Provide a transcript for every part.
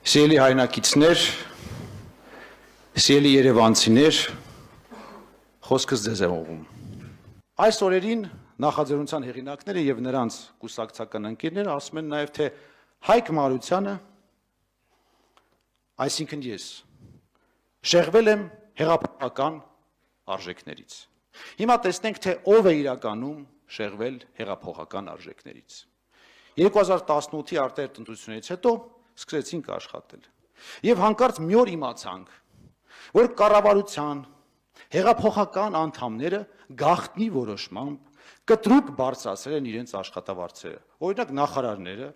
Սիրելի հայրենակիցներ, սիրելի երևանցիներ, խոսքս ձեզ եմ ուղղում։ Այս օրերին նախաձեռնության հեղինակները եւ նրանց կուսակցական ընկերները ասում են նաեւ թե Հայկ Մարությանը, այսինքն ես, շեղվել եմ հեղափոխական արժեքներից։ Հիմա տեսնենք թե ով է իրականում շեղվել հեղափոխական արժեքներից։ 2018-ի արտահերթ ընտրությունից հետո սկսեցինք աշխատել։ Եվ հանկարծ մի օր իմացանք, որ կառավարության հեղափոխական անդամները գաղտնի որոշմամբ կտրուկ բարձրացրել են իրենց աշխատավարձերը։ Օրինակ նախարարները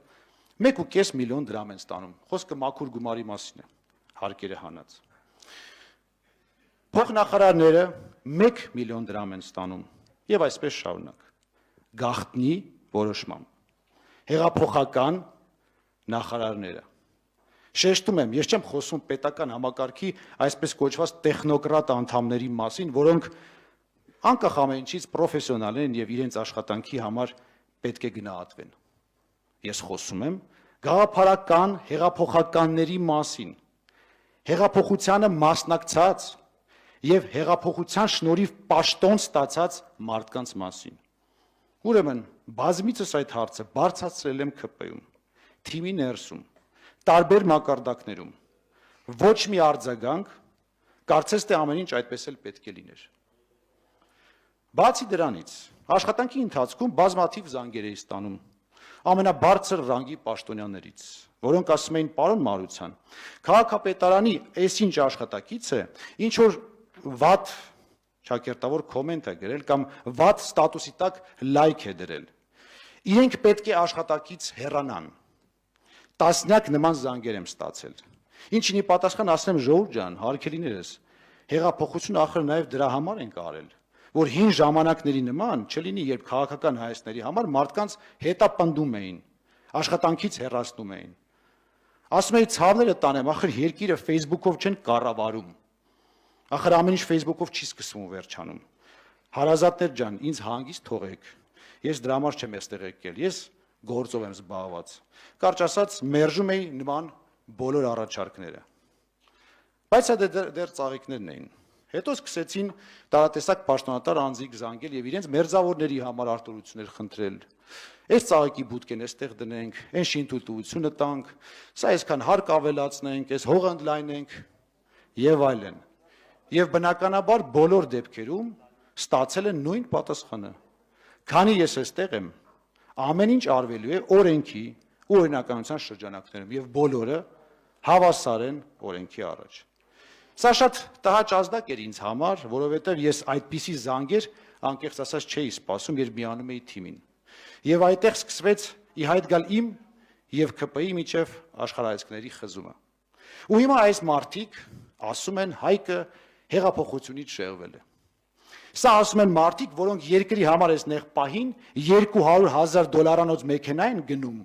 1.5 միլիոն դրամ են ստանում։ Խոսքը մաքուր գումարի մասին է, հարկերը հանած։ Փոխնախարարները 1 միլիոն դրամ են ստանում եւ այսպես շարունակ։ Գաղտնի որոշմամբ։ Հեղափոխական նախարարները։ Շեշտում եմ, ես չեմ խոսում պետական համակարգի այսպես կոչված տեխնոկրատ անդամների մասին, որոնք անկախ ամեն ինչից պրոֆեսիոնալ են եւ իրենց աշխատանքի համար պետք է գնահատվեն։ Ես խոսում եմ գաղափարական հեղափոխականների մասին, հեղափոխությանը մասնակցած եւ հեղափոխության շնորհիվ պաշտոն ստացած մարդկանց մասին։ Ուրեմն, բազմիցս այդ հարցը բարձրացրել եմ ՔՊ-ում, թիմի ներսում, տարբեր մակարդակներում, ոչ մի արձագանք, կարծես թե ամեն ինչ այդպես էլ պետք է լիներ։ Բացի դրանից, աշխատանքի ընթացքում բազմաթիվ զանգեր էի ստանում ամենաբարձր ռանգի պաշտոնյաներից, որոնք ասում էին պարոն Մարության, քաղաքապետարանի այսինչ աշխատակից է, ինչ որ վատ շակերտավոր կոմենտ է գրել կամ վատ ստատուսի տակ լայք է դրել։ Իրենք պետք է աշխատակից հեռանան։ Տասնյակ նման զանգեր եմ ստացել։ Ինչին ի պատասխան ասեմ ժողովուրդ ջան, հարգելիներս, հեղափոխությունը ախր նաև դրա համար ենք արել, որ հին ժամանակների նման չլինի, երբ քաղաքական հայացքների համար մարդկանց հետապնդում էին, աշխատանքից հեռացնում էին։ Ասում էի ցավները տանեմ, ախր երկիրը Facebook-ով չեն կառավարում։ Ախր ամեն ինչ Facebook-ով չի սկսվում ու վերջանում։ Հարազատներ ջան, ինձ հանգիստ թողեք։ Ես դրա համար չեմ այստեղ եկել։ Ես գործով եմ զբաղված։ Կարճ ասած, մերժում էի նման բոլոր առաջարկները։ Բայց դեռ ծաղիկներն էին։ Հետո սկսեցին տարատեսակ պաշտոնատար անձիկ զանգել եւ իրենց մերձավորների համար արտոնություններ խնդրել։ Այս ծաղիկի բուտկեն էստեղ դնենք, այն շինթույլտվությունը տանք, սա այսքան հարկ ավելացնենք, այս հողը ընդլայնենք եւ այլն։ Եվ բնականաբար բոլոր դեպքերում ստացել են նույն պատասխանը։ Քանի ես այստեղ եմ, ամեն ինչ արվելու է օրենքի ու օրինականության շրջանակներում եւ բոլորը հավասար են օրենքի առաջ։ Սա շատ տհաճ ազդակ էր ինձ համար, որովհետեւ ես այդպիսի զանգեր անկեղծ ասած չէի սպասում, երբ միանում էի թիմին։ Եվ այդտեղ սկսվեց ի հայտ գալ իմ եւ ՔՊ-ի միջև աշխարհայացքների խզումը։ Ու հիմա այս մարդիկ ասում են Հայկը հեղափոխությունից շեղվել է։ Սա ասում են մարդիկ, որոնք երկրի համար այս նեղ պահին $200,000 մեքենա են գնում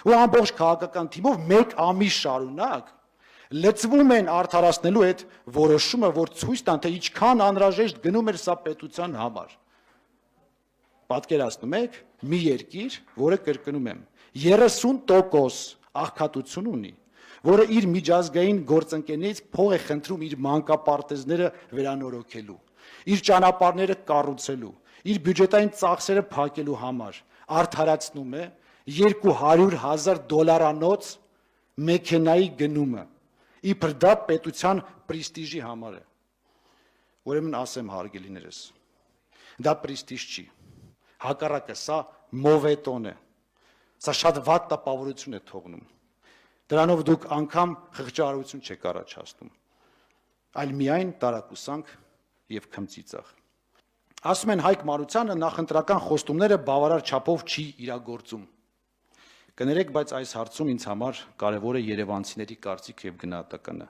ու ամբողջ քաղաքական թիմով 1 ամիս շարունակ լծվում են արդարացնելու այդ որոշումը, որ ցույց տան, թե ինչքան անհրաժեշտ գնում էր սա պետության համար։ Պատկերացնում եք, մի երկիր, որը կրկնում եմ, 30% աղքատություն ունի, որը իր միջազգային գործընկերներից փող է խնդրում իր մանկապարտեզները վերանորոգելու, իր ճանապարհները կառուցելու, իր բյուջետային ծախսերը փակելու համար, արդարացնում է $200,000 մեքենայի գնումը, իբր դա պետության պրեստիժի համար է։ Ուրեմն ասեմ հարգելիներս, դա պրեստիժ չի, հակառակը սա մովետոն է, սա շատ վատ տպավորություն է թողնում, դրանով դուք անգամ խղճահարություն չեք առաջացնում, այլ միայն տարակուսանք եւ քմծիծաղ։ Ասում են Հայկ Մարությանը նախընտրական խոստումները բավարար չափով չի իրագործում։ Կներեք, բայց այս հարցում ինձ համար կարևոր է երևանցիների կարծիքը եւ գնահատականը։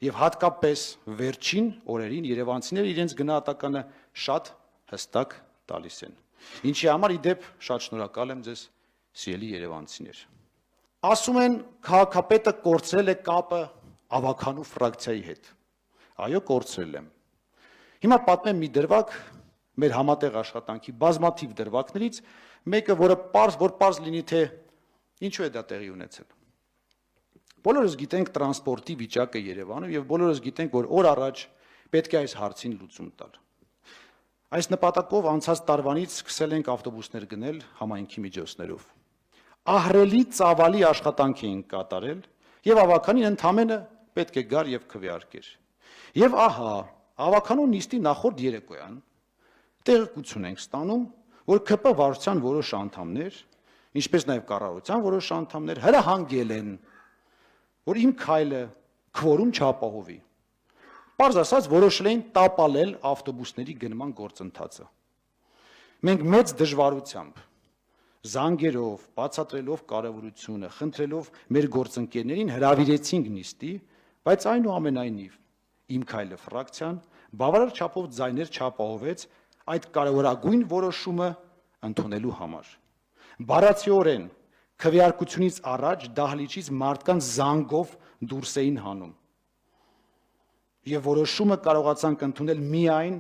Եվ հատկապես վերջին օրերին երևանցիները իրենց գնահատականը շատ հստակ տալիս են։ Ինչի համար ի դեպ շատ շնորհակալ եմ ձեզ, սիրելի երևանցիներ։ Ասում են քաղաքապետը կորցրել է կապը ավականու ֆրակցիայի հետ։ Այո, կորցրել եմ։ Հիմա պատմեմ մի դրվագ մեր համատեղ աշխատանքի բազմաթիվ դրվագներից, մեկը, որ պարզ լինի, թե ինչու է դա տեղի ունեցել։ Բոլորս գիտենք տրանսպորտի վիճակը Երևանում եւ բոլորս գիտենք, որ օր առաջ պետք է այս հարցին լուծում տալ։ Այս նպատակով անցած տարվանից սկսել ենք ավտոբուսներ գնել համայնքի միջոցներով։ Ահռելի ծավալի աշխատանք էինք կատարել եւ ավականին ընդամենը պետք է գար եւ քվեարկեր։ Եվ ահա, ավականու նիստի նախորդ երեկոյան տեղեկություն ենք ստանում, որ ԿՊ վարչության որոշ անդամներ, ինչպես նաեւ կառավարության որոշ անդամներ հրահանգել են, որ իմ քայլը քվորում չապահովի։ Պարզ ասած, որոշել էին տապալել ավտոբուսների գնման գործընթացը։ Մենք մեծ դժվարությամբ, զանգերով, բացատրելով կարևորությունը, խնդրելով մեր գործընկերներին հրավիրեցինք նիստի, բայց այնուամենայնիվ իմ քայլը ֆրակցիան բավարար չափով ձայներ չապահովեց այդ կարևորագույն որոշումը ընդունելու համար։ Բառացիորեն քվեարկությունից առաջ դահլիճից մարդկանց զանգով դուրս էին հանում։ Եվ որոշումը կարողացանք ընդունել միայն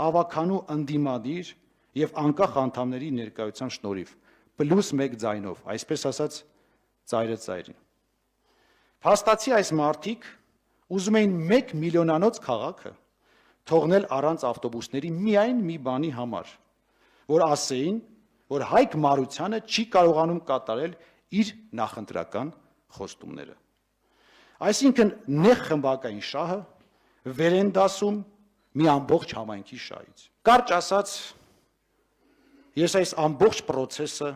ավականու ընդդիմադիր եւ անկախ անդամների ներկայության շնորհիվ, +1 ձայնով, այսպես ասած, ծայրը ծայրին։ Փաստացի այս մարդիկ ուզում էին 1 միլիոնանոց քաղաքը թողնել առանց ավտոբուսների միայն մի բանի համար, որ ասեին, որ Հայկ Մարությանը չի կարողանում կատարել իր նախընտրական խոստումները։ Այսինքն նեղ խմբակային շահը վեր են դասում մի ամբողջ համայնքի շահից։ Կարճ ասած, ես այս ամբողջ process-ը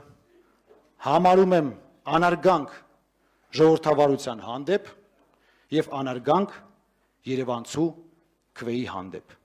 համարում եմ անարգանք ժողովրդավարության հանդեպ եւ անարգանք Երևանցու քվեի հանդեպ։